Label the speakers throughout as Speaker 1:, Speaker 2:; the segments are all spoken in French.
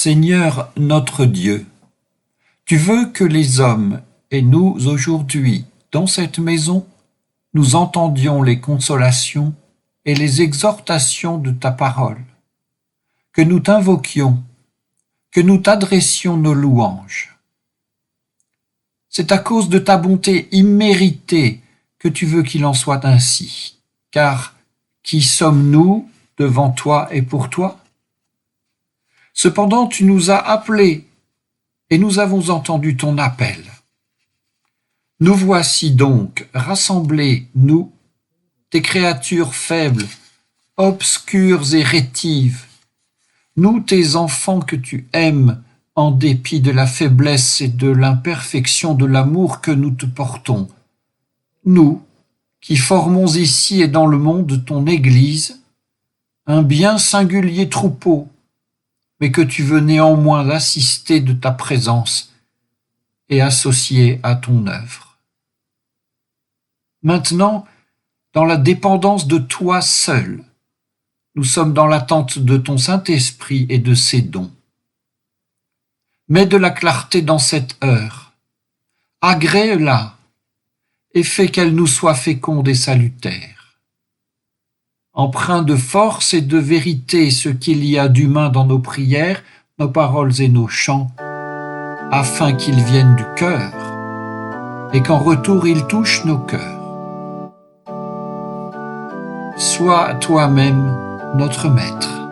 Speaker 1: Seigneur notre Dieu, tu veux que les hommes et nous aujourd'hui, dans cette maison, nous entendions les consolations et les exhortations de ta parole, que nous t'invoquions, que nous t'adressions nos louanges. C'est à cause de ta bonté imméritée que tu veux qu'il en soit ainsi, car qui sommes-nous devant toi et pour toi? Cependant, tu nous as appelés et nous avons entendu ton appel. Nous voici donc rassemblés, nous, tes créatures faibles, obscures et rétives, nous, tes enfants que tu aimes, en dépit de la faiblesse et de l'imperfection de l'amour que nous te portons, nous, qui formons ici et dans le monde ton Église, un bien singulier troupeau, mais que tu veux néanmoins assister de ta présence et associer à ton œuvre. Maintenant, dans la dépendance de toi seul, nous sommes dans l'attente de ton Saint-Esprit et de ses dons. Mets de la clarté dans cette heure, agrée-la et fais qu'elle nous soit féconde et salutaire. Empreint de force et de vérité ce qu'il y a d'humain dans nos prières, nos paroles et nos chants, afin qu'ils viennent du cœur et qu'en retour ils touchent nos cœurs. Sois toi-même notre Maître.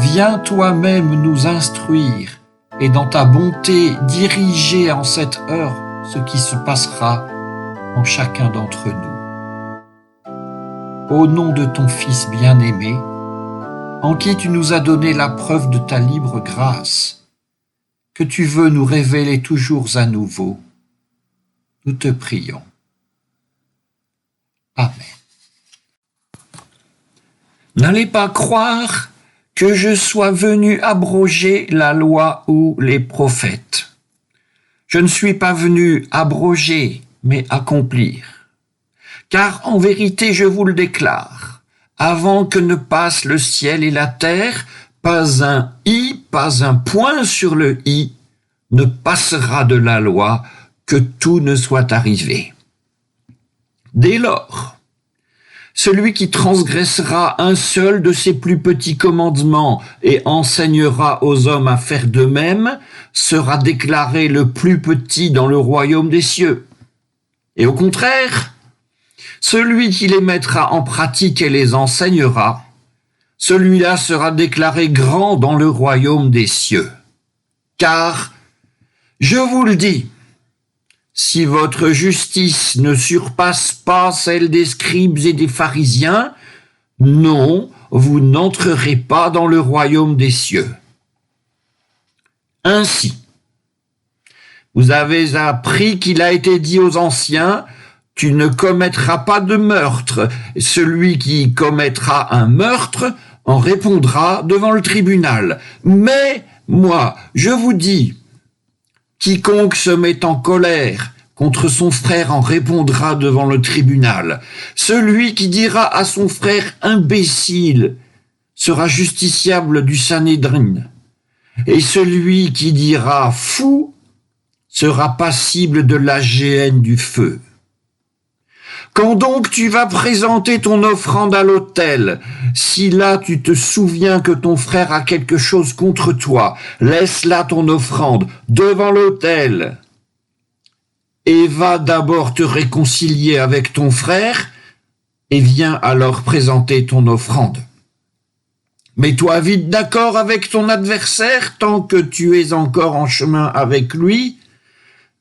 Speaker 1: Viens toi-même nous instruire et dans ta bonté diriger en cette heure ce qui se passera en chacun d'entre nous. Au nom de ton Fils bien-aimé, en qui tu nous as donné la preuve de ta libre grâce, que tu veux nous révéler toujours à nouveau, nous te prions. Amen. N'allez pas croire que je sois venu abroger la loi ou les prophètes. Je ne suis pas venu abroger, mais accomplir. Car en vérité, je vous le déclare, avant que ne passe le ciel et la terre, pas un i, pas un point sur le i ne passera de la loi, que tout ne soit arrivé. Dès lors, celui qui transgressera un seul de ses plus petits commandements et enseignera aux hommes à faire de même, sera déclaré le plus petit dans le royaume des cieux. Et au contraire, celui qui les mettra en pratique et les enseignera, celui-là sera déclaré grand dans le royaume des cieux. Car, je vous le dis, si votre justice ne surpasse pas celle des scribes et des pharisiens, non, vous n'entrerez pas dans le royaume des cieux. Ainsi, vous avez appris qu'il a été dit aux anciens, « Tu ne commettras pas de meurtre. Celui qui commettra un meurtre en répondra devant le tribunal. Mais moi, je vous dis, quiconque se met en colère contre son frère en répondra devant le tribunal. Celui qui dira à son frère imbécile sera justiciable du Sanhédrin. Et celui qui dira fou sera passible de la géhenne du feu. Quand donc tu vas présenter ton offrande à l'autel, si là tu te souviens que ton frère a quelque chose contre toi, laisse là ton offrande devant l'autel et va d'abord te réconcilier avec ton frère et viens alors présenter ton offrande. Mets-toi vite d'accord avec ton adversaire tant que tu es encore en chemin avec lui,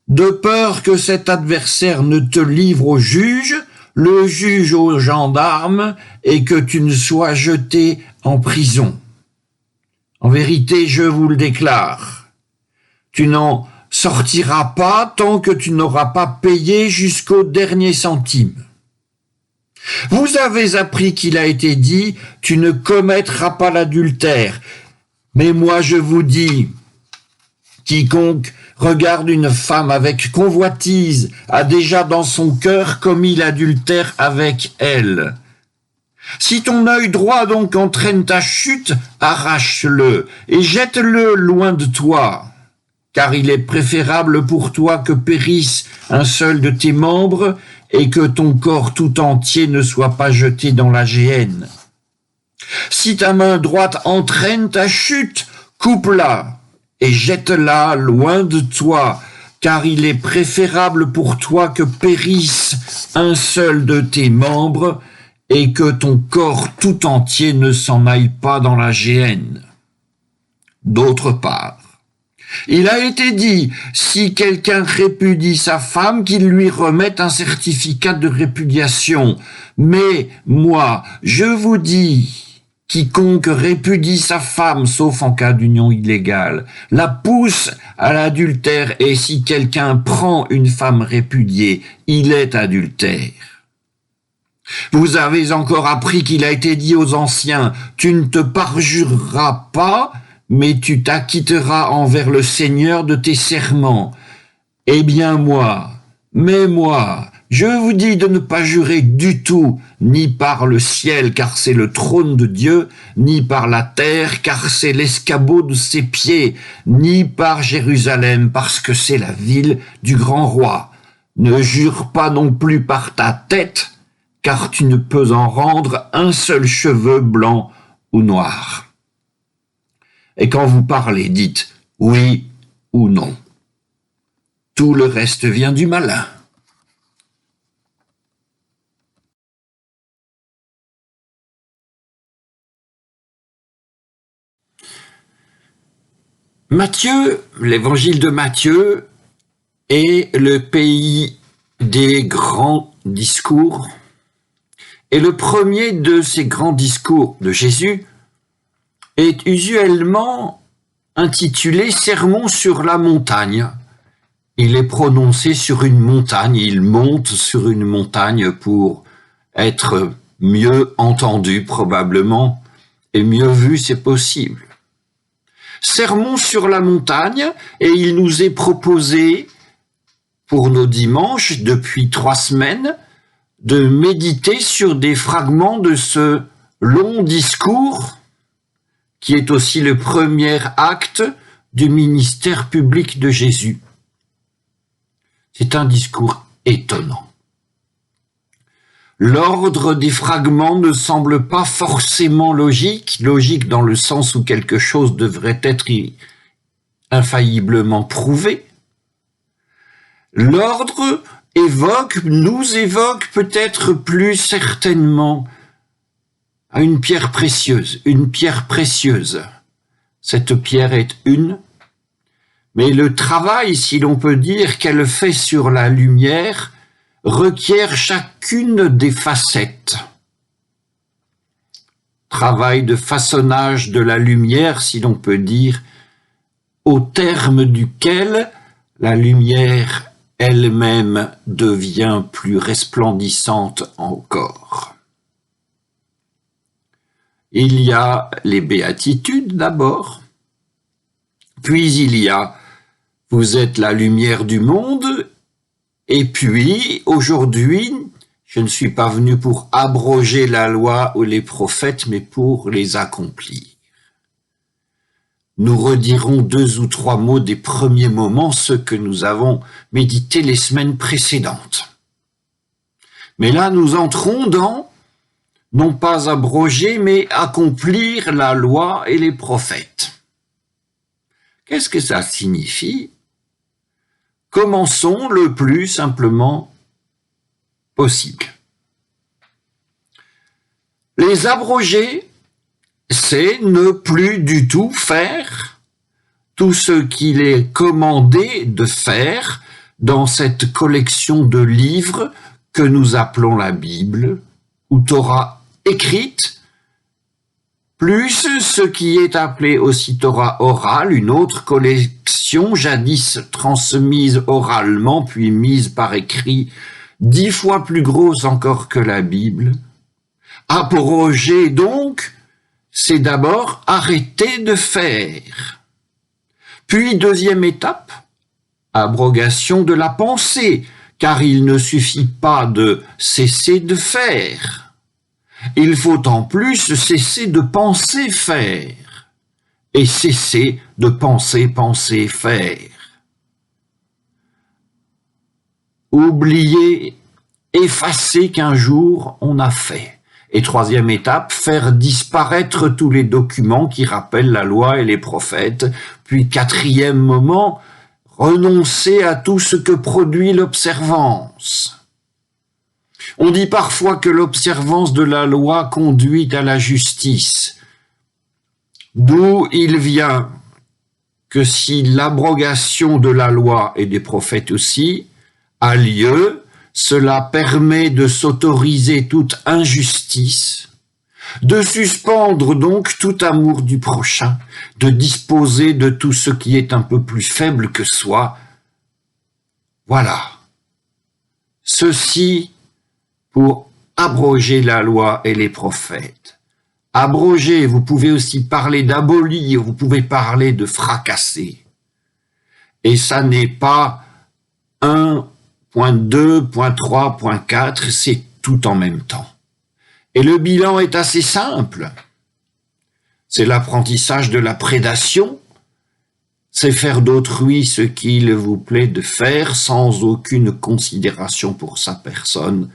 Speaker 1: de peur que cet adversaire ne te livre au juge, le juge aux gendarmes, et que tu ne sois jeté en prison. En vérité, je vous le déclare, tu n'en sortiras pas tant que tu n'auras pas payé jusqu'au dernier centime. Vous avez appris qu'il a été dit, tu ne commettras pas l'adultère. Mais moi je vous dis, quiconque regarde une femme avec convoitise a déjà dans son cœur commis l'adultère avec elle. Si ton œil droit donc entraîne ta chute, arrache-le et jette-le loin de toi, car il est préférable pour toi que périsse un seul de tes membres et que ton corps tout entier ne soit pas jeté dans la géhenne. Si ta main droite entraîne ta chute, coupe-la et jette-la loin de toi, car il est préférable pour toi que périsse un seul de tes membres et que ton corps tout entier ne s'en aille pas dans la géhenne. D'autre part, il a été dit, si quelqu'un répudie sa femme, qu'il lui remette un certificat de répudiation. Mais moi, je vous dis, quiconque répudie sa femme, sauf en cas d'union illégale, la pousse à l'adultère, et si quelqu'un prend une femme répudiée, il est adultère. Vous avez encore appris qu'il a été dit aux anciens, tu ne te parjureras pas, mais tu t'acquitteras envers le Seigneur de tes serments. Eh bien moi, je vous dis de ne pas jurer du tout, ni par le ciel, car c'est le trône de Dieu, ni par la terre, car c'est l'escabeau de ses pieds, ni par Jérusalem, parce que c'est la ville du grand roi. Ne jure pas non plus par ta tête, car tu ne peux en rendre un seul cheveu blanc ou noir. Et quand vous parlez, dites oui ou non. Tout le reste vient du malin. Matthieu, l'évangile de Matthieu, est le pays des grands discours. Et le premier de ces grands discours de Jésus est usuellement intitulé « Sermon sur la montagne ». Il est prononcé sur une montagne, il monte sur une montagne pour être mieux entendu probablement, et mieux vu c'est possible. Sermon sur la montagne, et il nous est proposé pour nos dimanches depuis 3 semaines de méditer sur des fragments de ce long discours qui est aussi le premier acte du ministère public de Jésus. C'est un discours étonnant. L'ordre des fragments ne semble pas forcément logique dans le sens où quelque chose devrait être infailliblement prouvé. L'ordre nous évoque peut-être plus certainement à une pierre précieuse. Cette pierre est une, mais le travail, si l'on peut dire, qu'elle fait sur la lumière requiert chacune des facettes. Travail de façonnage de la lumière, si l'on peut dire, au terme duquel la lumière elle-même devient plus resplendissante encore. Il y a les béatitudes d'abord, puis il y a « Vous êtes la lumière du monde » et puis aujourd'hui, je ne suis pas venu pour abroger la loi ou les prophètes, mais pour les accomplir. Nous redirons 2 ou 3 mots des premiers moments, ceux que nous avons médités les semaines précédentes. Mais là, nous entrons dans non pas abroger, mais accomplir la loi et les prophètes. Qu'est-ce que ça signifie? Commençons le plus simplement possible. Les abroger, c'est ne plus du tout faire tout ce qu'il est commandé de faire dans cette collection de livres que nous appelons la Bible, ou Torah écrite, plus ce qui est appelé aussi Torah orale, une autre collection jadis transmise oralement puis mise par écrit, 10 fois plus grosse encore que la Bible. Abroger donc, c'est d'abord arrêter de faire. Puis deuxième étape, abrogation de la pensée, car il ne suffit pas de cesser de faire. Il faut en plus cesser de penser faire et cesser de penser faire. Oublier, effacer qu'un jour on a fait. Et troisième étape, faire disparaître tous les documents qui rappellent la loi et les prophètes. Puis quatrième moment, renoncer à tout ce que produit l'observance. On dit parfois que l'observance de la loi conduit à la justice. D'où il vient que si l'abrogation de la loi et des prophètes aussi a lieu, cela permet de s'autoriser toute injustice, de suspendre donc tout amour du prochain, de disposer de tout ce qui est un peu plus faible que soi. Voilà. Ceci pour abroger la loi et les prophètes. Abroger, vous pouvez aussi parler d'abolir, vous pouvez parler de fracasser. Et ça n'est pas 1.2, 3, 4, c'est tout en même temps. Et le bilan est assez simple. C'est l'apprentissage de la prédation, c'est faire d'autrui ce qu'il vous plaît de faire sans aucune considération pour sa personne,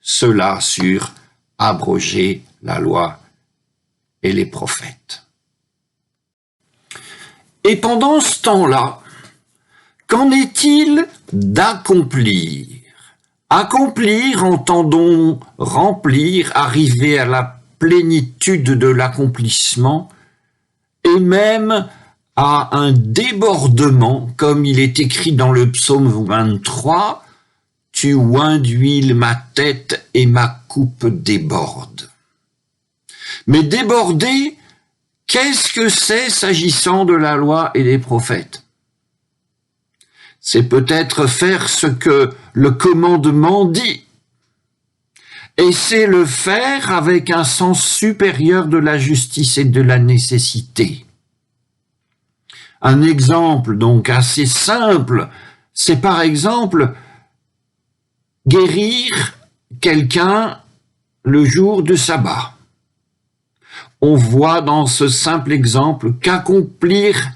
Speaker 1: cela sur abroger la loi et les prophètes. Et pendant ce temps-là, qu'en est-il d'accomplir? Accomplir, entendons remplir, arriver à la plénitude de l'accomplissement et même à un débordement, comme il est écrit dans le psaume 23, « Tu oins d'huile ma tête et ma coupe déborde ». Mais déborder, qu'est-ce que c'est s'agissant de la loi et des prophètes? C'est peut-être faire ce que le commandement dit. Et c'est le faire avec un sens supérieur de la justice et de la nécessité. Un exemple donc assez simple, c'est par exemple guérir quelqu'un le jour de sabbat. On voit dans ce simple exemple qu'accomplir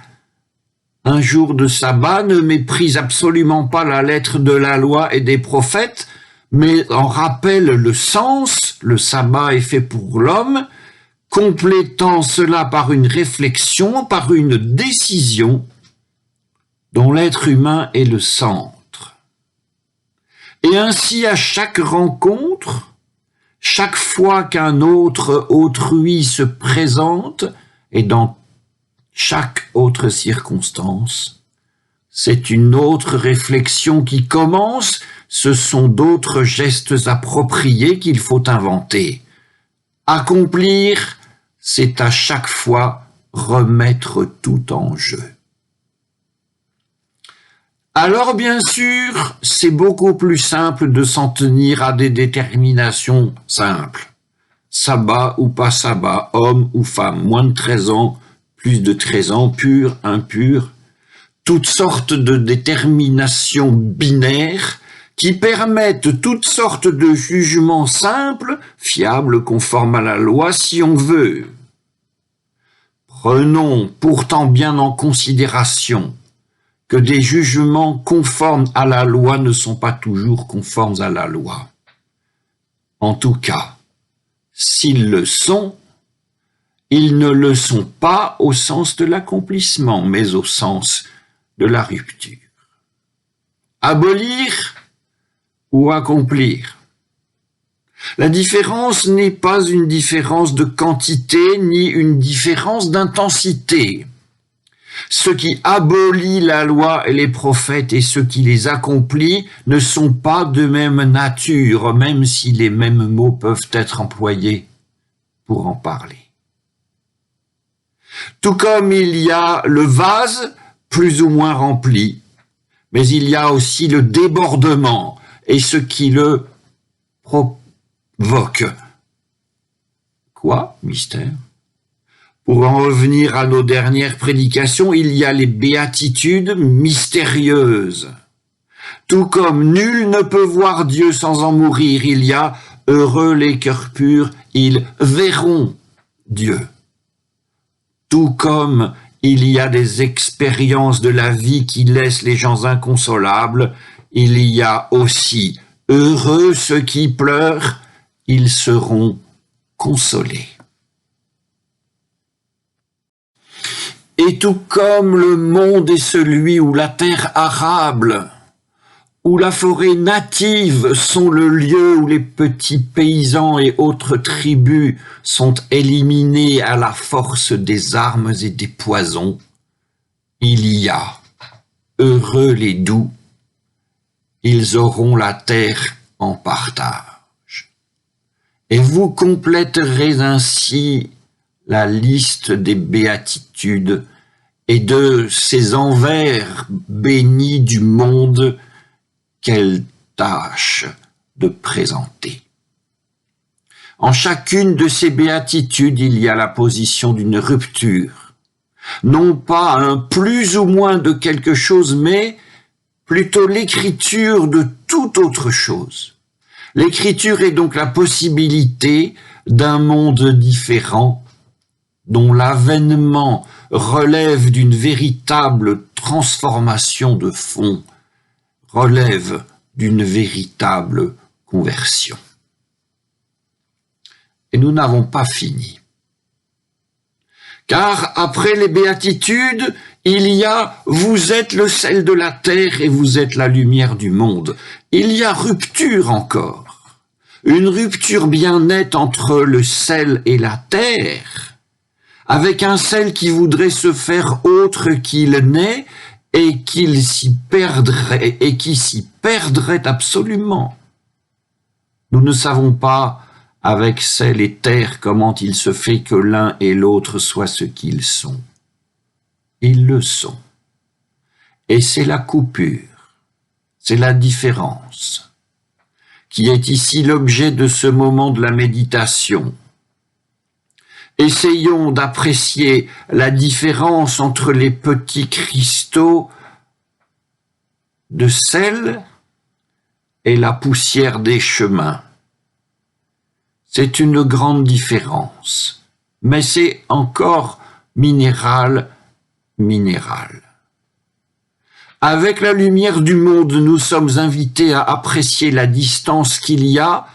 Speaker 1: un jour de sabbat ne méprise absolument pas la lettre de la loi et des prophètes, mais en rappelle le sens, le sabbat est fait pour l'homme, complétant cela par une réflexion, par une décision dont l'être humain est le centre. Et ainsi à chaque rencontre, chaque fois qu'un autre autrui se présente, et dans chaque autre circonstance, c'est une autre réflexion qui commence, ce sont d'autres gestes appropriés qu'il faut inventer. Accomplir, c'est à chaque fois remettre tout en jeu. Alors bien sûr, c'est beaucoup plus simple de s'en tenir à des déterminations simples. Sabbat ou pas sabbat, homme ou femme, moins de 13 ans, plus de 13 ans, pur, impur, toutes sortes de déterminations binaires qui permettent toutes sortes de jugements simples, fiables, conformes à la loi si on veut. Prenons pourtant bien en considération que des jugements conformes à la loi ne sont pas toujours conformes à la loi. En tout cas, s'ils le sont, ils ne le sont pas au sens de l'accomplissement, mais au sens de la rupture. Abolir ou accomplir. La différence n'est pas une différence de quantité ni une différence d'intensité. Ce qui abolit la loi et les prophètes et ce qui les accomplit ne sont pas de même nature, même si les mêmes mots peuvent être employés pour en parler. Tout comme il y a le vase plus ou moins rempli, mais il y a aussi le débordement et ce qui le provoque. Quoi, mystère? Pour en revenir à nos dernières prédications, il y a les béatitudes mystérieuses. Tout comme nul ne peut voir Dieu sans en mourir, il y a Heureux les cœurs purs, ils verront Dieu. Tout comme il y a des expériences de la vie qui laissent les gens inconsolables, il y a aussi heureux ceux qui pleurent, ils seront consolés. Et tout comme le monde est celui où la terre arable, où la forêt native sont le lieu où les petits paysans et autres tribus sont éliminés à la force des armes et des poisons, il y a heureux les doux, ils auront la terre en partage. Et vous compléterez ainsi la liste des béatitudes et de ces envers bénis du monde qu'elle tâche de présenter. En chacune de ces béatitudes, il y a la position d'une rupture, non pas un plus ou moins de quelque chose, mais plutôt l'écriture de toute autre chose. L'écriture est donc la possibilité d'un monde différent, dont l'avènement relève d'une véritable transformation de fond, relève d'une véritable conversion. Et nous n'avons pas fini. Car après les béatitudes, il y a « vous êtes le sel de la terre et vous êtes la lumière du monde ». Il y a rupture encore, une rupture bien nette entre le sel et la terre, avec un sel qui voudrait se faire autre qu'il n'est et qui s'y perdrait absolument. Nous ne savons pas, avec sel et terre, comment il se fait que l'un et l'autre soient ce qu'ils sont. Ils le sont. Et c'est la coupure, c'est la différence, qui est ici l'objet de ce moment de la méditation. Essayons d'apprécier la différence entre les petits cristaux de sel et la poussière des chemins. C'est une grande différence, mais c'est encore minéral. Avec la lumière du monde, nous sommes invités à apprécier la distance qu'il y a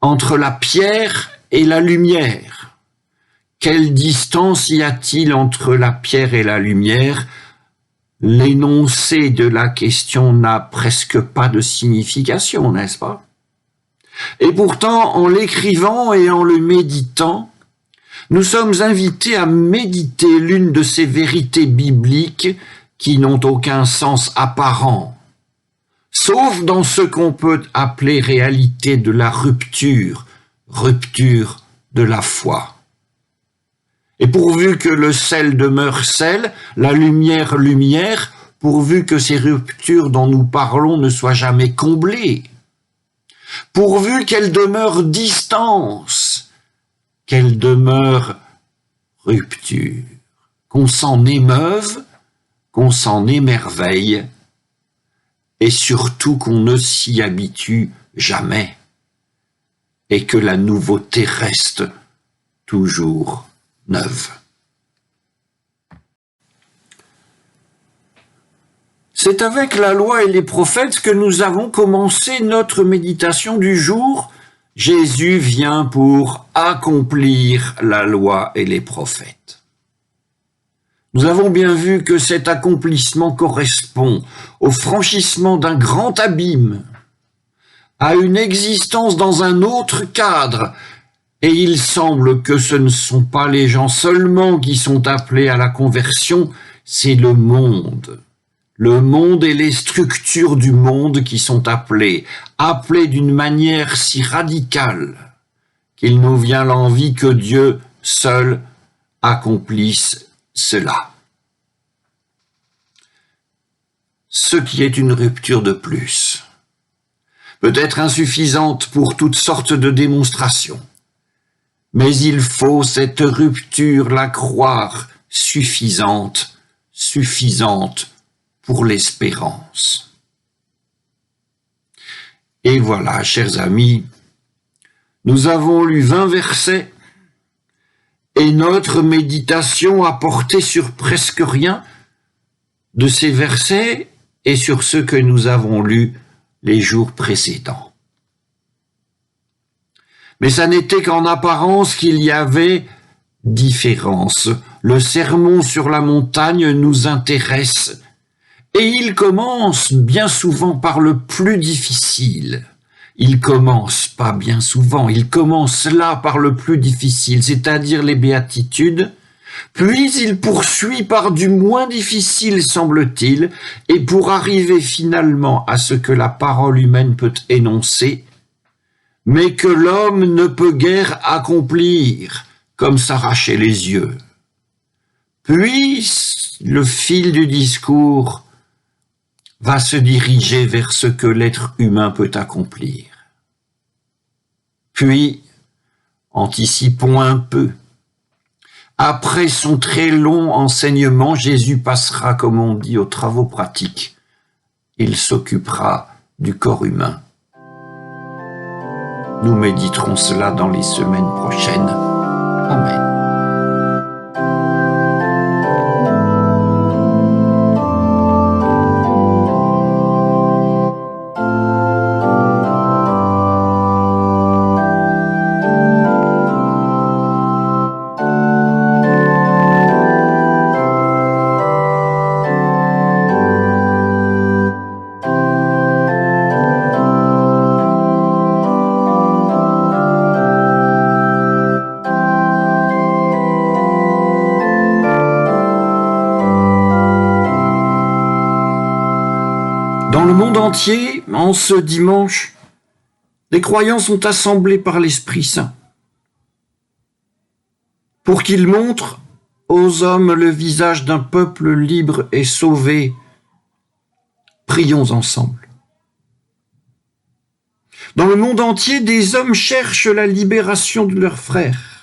Speaker 1: entre la pierre et la lumière. Quelle distance y a-t-il entre la pierre et la lumière? L'énoncé de la question n'a presque pas de signification, n'est-ce pas? Et pourtant, en l'écrivant et en le méditant, nous sommes invités à méditer l'une de ces vérités bibliques qui n'ont aucun sens apparent, sauf dans ce qu'on peut appeler réalité de la rupture de la foi. Et pourvu que le sel demeure sel, la lumière lumière, pourvu que ces ruptures dont nous parlons ne soient jamais comblées, pourvu qu'elles demeurent distance, qu'elles demeurent rupture, qu'on s'en émeuve, qu'on s'en émerveille, et surtout qu'on ne s'y habitue jamais, et que la nouveauté reste toujours neuve. C'est avec la loi et les prophètes que nous avons commencé notre méditation du jour. Jésus vient pour accomplir la loi et les prophètes. Nous avons bien vu que cet accomplissement correspond au franchissement d'un grand abîme, à une existence dans un autre cadre. Et il semble que ce ne sont pas les gens seulement qui sont appelés à la conversion, c'est le monde. Le monde et les structures du monde qui sont appelés d'une manière si radicale qu'il nous vient l'envie que Dieu seul accomplisse cela. Ce qui est une rupture de plus, peut-être insuffisante pour toutes sortes de démonstrations. Mais il faut cette rupture la croire suffisante pour l'espérance. Et voilà, chers amis, Nous avons lu 20 versets et notre méditation a porté sur presque rien de ces versets et sur ceux que nous avons lus les jours précédents. Mais ça n'était qu'en apparence qu'il y avait différence. Le sermon sur la montagne nous intéresse et il commence bien souvent par le plus difficile. Il commence pas bien souvent, il commence là par le plus difficile, c'est-à-dire les béatitudes, puis il poursuit par du moins difficile, semble-t-il, et pour arriver finalement à ce que la parole humaine peut énoncer, mais que l'homme ne peut guère accomplir, comme s'arracher les yeux. Puis le fil du discours va se diriger vers ce que l'être humain peut accomplir. Puis, anticipons un peu. Après son très long enseignement, Jésus passera, comme on dit, aux travaux pratiques. Il s'occupera du corps humain. Nous méditerons cela dans les semaines prochaines. Amen. Dans le monde entier, en ce dimanche, les croyants sont assemblés par l'Esprit Saint pour qu'il montre aux hommes le visage d'un peuple libre et sauvé. Prions ensemble. Dans le monde entier, des hommes cherchent la libération de leurs frères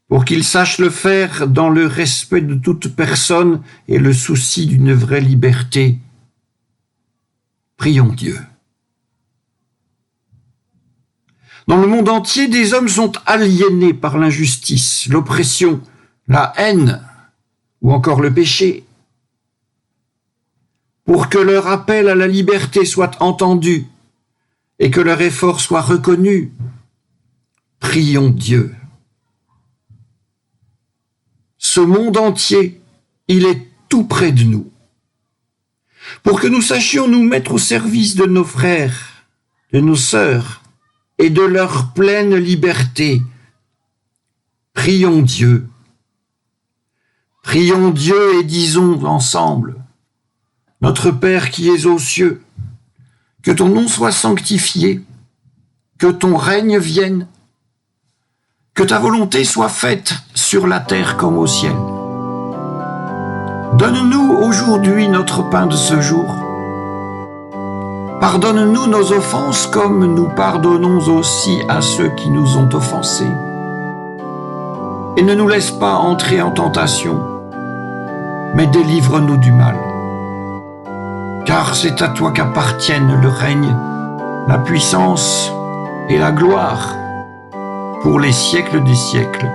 Speaker 1: pour qu'ils sachent le faire dans le respect de toute personne et le souci d'une vraie liberté. Prions Dieu. Dans le monde entier, des hommes sont aliénés par l'injustice, l'oppression, la haine ou encore le péché. Pour que leur appel à la liberté soit entendu et que leur effort soit reconnu, prions Dieu. Ce monde entier, il est tout près de nous. Pour que nous sachions nous mettre au service de nos frères, de nos sœurs et de leur pleine liberté, prions Dieu. Prions Dieu et disons ensemble, Notre Père qui es aux cieux, que ton nom soit sanctifié, que ton règne vienne, que ta volonté soit faite sur la terre comme au ciel. Donne-nous aujourd'hui notre pain de ce jour. Pardonne-nous nos offenses comme nous pardonnons aussi à ceux qui nous ont offensés. Et ne nous laisse pas entrer en tentation, mais délivre-nous du mal. Car c'est à toi qu'appartiennent le règne, la puissance et la gloire pour les siècles des siècles.